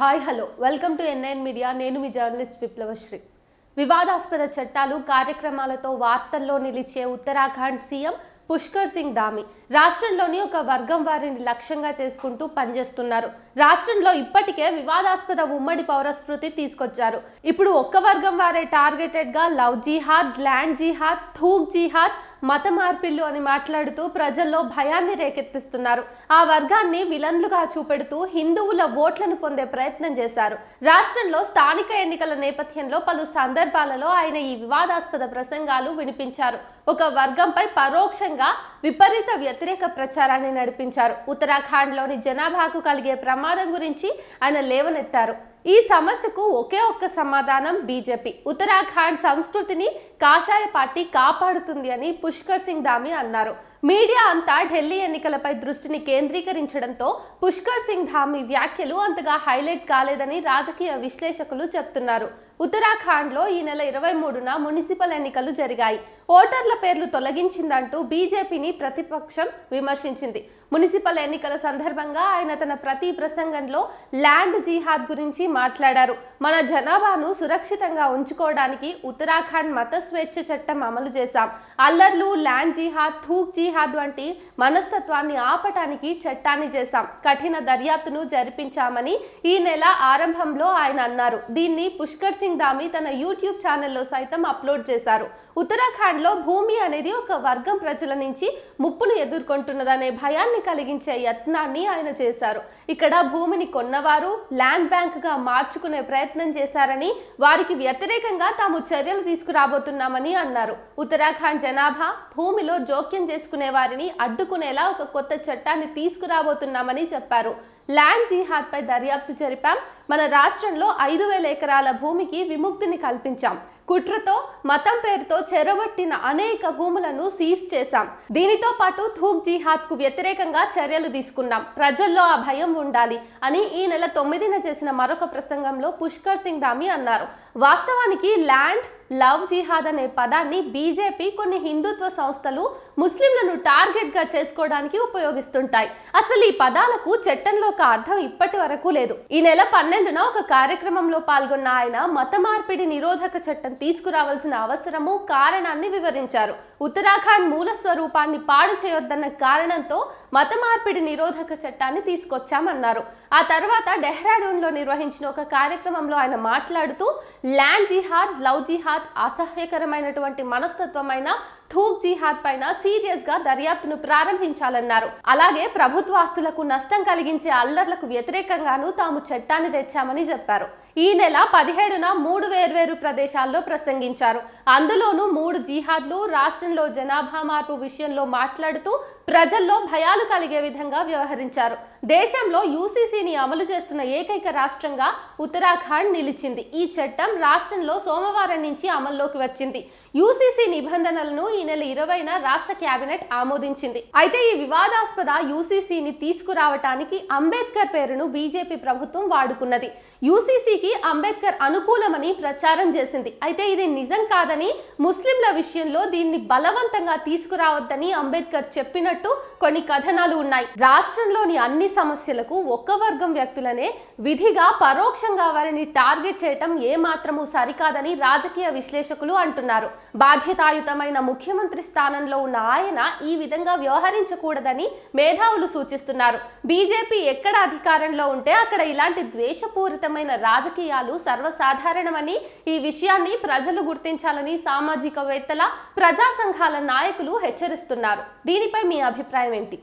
Hi hello welcome to NIN media. నేను మీ journalist విప్లవశ్రీ. వివాదాస్పద చట్టాలు కార్యక్రమాలతో వార్తల్లో నిలిచే ఉత్తరాఖండ్ సీఎం పుష్కర్ సింగ్ ధామీ రాష్ట్రంలోని ఒక వర్గం వారిని లక్ష్యంగా చేసుకుంటూ పనిచేస్తున్నారు. రాష్ట్రంలో ఇప్పటికే వివాదాస్పద ఉమ్మడి పౌరస్మృతి తీసుకొచ్చారు. ఇప్పుడు ఒక్క వర్గం వారే టార్గెటెడ్ గా లవ్ జిహాద్, ల్యాండ్ జిహాద్, థూక్ జిహాద్, మత మార్పిళ్లు అని మాట్లాడుతూ ప్రజల్లో భయాన్ని రేకెత్తిస్తున్నారు. ఆ వర్గాన్ని విలన్లుగా చూపెడుతూ హిందువుల ఓట్లను పొందే ప్రయత్నం చేశారు. రాష్ట్రంలో స్థానిక ఎన్నికల నేపథ్యంలో పలు సందర్భాలలో ఆయన ఈ వివాదాస్పద ప్రసంగాలు వినిపించారు. ఒక వర్గంపై పరోక్షంగా విపరీత వ్యతిరేక ప్రచారాన్ని నడిపించారు. ఉత్తరాఖండ్లోని జనాభాకు కలిగే ప్రమాదం గురించి ఆయన లేవనెత్తారు. ఈ సమస్యకు ఒకే ఒక్క సమాధానం బీజేపీ. ఉత్తరాఖండ్ సంస్కృతిని కాషాయ పార్టీ కాపాడుతుంది అని పుష్కర్ సింగ్ ధామీ అన్నారు. మీడియా అంతా ఢిల్లీ ఎన్నికలపై దృష్టిని కేంద్రీకరించడంతో పుష్కర్ సింగ్ ధామీ వ్యాఖ్యలు అంతగా హైలైట్ కాలేదని రాజకీయ విశ్లేషకులు చెప్తున్నారు. ఉత్తరాఖండ్లో ఈ నెల 23న మున్సిపల్ ఎన్నికలు జరిగాయి. ఓటర్ల పేర్లు తొలగించిందంటూ బీజేపీని ప్రతిపక్షం విమర్శించింది. మున్సిపల్ ఎన్నికల సందర్భంగా ఆయన తన ప్రతి ప్రసంగంలో ల్యాండ్ జిహాద్ గురించి మాట్లాడారు. మన జనాభాను సురక్షితంగా ఉంచుకోవడానికి ఉత్తరాఖండ్ మత స్వేచ్ఛ చట్టం అమలు చేశాం. అల్లర్లు, ల్యాండ్ జిహాద్, థూక్ జిహాద్ వంటి మనస్తత్వాన్ని ఆపటానికి చట్టాన్ని చేశాం. కఠిన దర్యాప్తును జరిపించామని ఈ నెల ఆరంభంలో ఆయన అన్నారు. దీన్ని పుష్కర్ సింగ్ ధామీ తన యూట్యూబ్ ఛానల్లో సైతం అప్లోడ్ చేశారు. ఉత్తరాఖండ్లో భూమి అనేది ఒక వర్గం ప్రజల నుంచి ముప్పును ఎదుర్కొంటున్నదనే భయాన్ని కలిగించే యత్నాన్ని ఆయన చేశారు. ఇక్కడ భూమిని కొన్నవారు ల్యాండ్ బ్యాంక్ గా మార్చుకునే ప్రయత్నం చేశారని, వారికి వ్యతిరేకంగా తాము చర్యలు తీసుకురాబోతున్నామని అన్నారు. ఉత్తరాఖండ్ జనాభా భూమిలో జోక్యం చేసుకునే వారిని అడ్డుకునేలా ఒక కొత్త చట్టాన్ని తీసుకురాబోతున్నామని చెప్పారు. ల్యాండ్ జిహాద్ పై దర్యాప్తు జరిపాం. మన రాష్ట్రంలో 5,000 ఎకరాల భూమికి విముక్తిని కల్పించాం. కుట్రతో మతం పేరుతో చెరబట్టిన అనేక భూములను సీజ్ చేశాం. దీనితో పాటు థూక్ జిహాద్ కు వ్యతిరేకంగా చర్యలు తీసుకున్నాం. ప్రజల్లో ఆ భయం ఉండాలి అని ఈ నెల 9న చేసిన మరొక ప్రసంగంలో పుష్కర్ సింగ్ ధామీ అన్నారు. వాస్తవానికి ల్యాండ్, లవ్ జిహాద్ అనే పదాన్ని బీజేపీ, కొన్ని హిందుత్వ సంస్థలు ముస్లింలను టార్గెట్ గా చేసుకోవడానికి ఉపయోగిస్తుంటాయి. అసలు ఈ పదాలకు చట్టంలో ఒక అర్థం ఇప్పటి వరకు లేదు. ఈ నెల 12న ఒక కార్యక్రమంలో పాల్గొన్న ఆయన మత మార్పిడి నిరోధక చట్టం తీసుకురావాల్సిన అవసరము, కారణాన్ని వివరించారు. ఉత్తరాఖండ్ మూల స్వరూపాన్ని పాడు చేయొద్దన్న కారణంతో మత మార్పిడి నిరోధక చట్టాన్ని తీసుకొచ్చామన్నారు. ఆ తర్వాత డెహ్రాడూన్లో నిర్వహించిన ఒక కార్యక్రమంలో ఆయన మాట్లాడుతూ ల్యాండ్ జిహాద్, లవ్ జిహాద్, అసహ్యకరమైనటువంటి మనస్తత్వమైన థూక్ జిహాద్ పైన సీరియస్ గా దర్యాప్తును ప్రారంభించాలన్నారు. అలాగే ప్రభుత్వాస్తులకు నష్టం కలిగించే అల్లర్లకు వ్యతిరేకంగాను తాము చట్టాన్ని తెచ్చామని చెప్పారు. ఈ నెల 17న 3 వేర్వేరు ప్రదేశాల్లో ప్రసంగించారు. అందులోనూ 3 జిహాద్లు, రాష్ట్రంలో జనాభా మార్పు విషయంలో మాట్లాడుతూ ప్రజల్లో భయాలు కలిగే విధంగా వ్యవహరించారు. దేశంలో యూసీసీని అమలు చేస్తున్న ఏకైక రాష్ట్రంగా ఉత్తరాఖండ్ నిలిచింది. ఈ చట్టం రాష్ట్రంలో సోమవారం నుంచి అమల్లోకి వచ్చింది. యూసీసీ నిబంధనలను ఈ నెల 20న రాష్ట్ర కేబినెట్ ఆమోదించింది. అయితే ఈ వివాదాస్పద యూసీసీని తీసుకురావటానికి అంబేద్కర్ పేరును బీజేపీ ప్రభుత్వం వాడుకున్నది. యూసీసీకి అంబేద్కర్ అనుకూలమని ప్రచారం చేసింది. అయితే ఇది నిజం కాదని, ముస్లింల విషయంలో దీన్ని బలవంతంగా తీసుకురావద్దని అంబేద్కర్ చెప్పినట్టు కొన్ని కథనాలు ఉన్నాయి. రాష్ట్రంలోని అన్ని సమస్యలకు ఒక్క వర్గం వ్యక్తులనే విధిగా పరోక్షంగా వారిని టార్గెట్ చేయటం ఏమాత్రము సరికాదని రాజకీయ విశ్లేషకులు అంటున్నారు. బాధ్యతాయుతమైన ముఖ్యమంత్రి స్థానంలో ఉన్న ఆయన ఈ విధంగా వ్యవహరించకూడదని మేధావులు సూచిస్తున్నారు. బీజేపీ ఎక్కడ అధికారంలో ఉంటే అక్కడ ఇలాంటి ద్వేషపూరితమైన రాజకీయాలు సర్వసాధారణమని, ఈ విషయాన్ని ప్రజలు గుర్తించాలని సామాజికవేత్తల, ప్రజా సంఘాల నాయకులు హెచ్చరిస్తున్నారు. దీనిపై మీ అభిప్రాయం ఏంటి?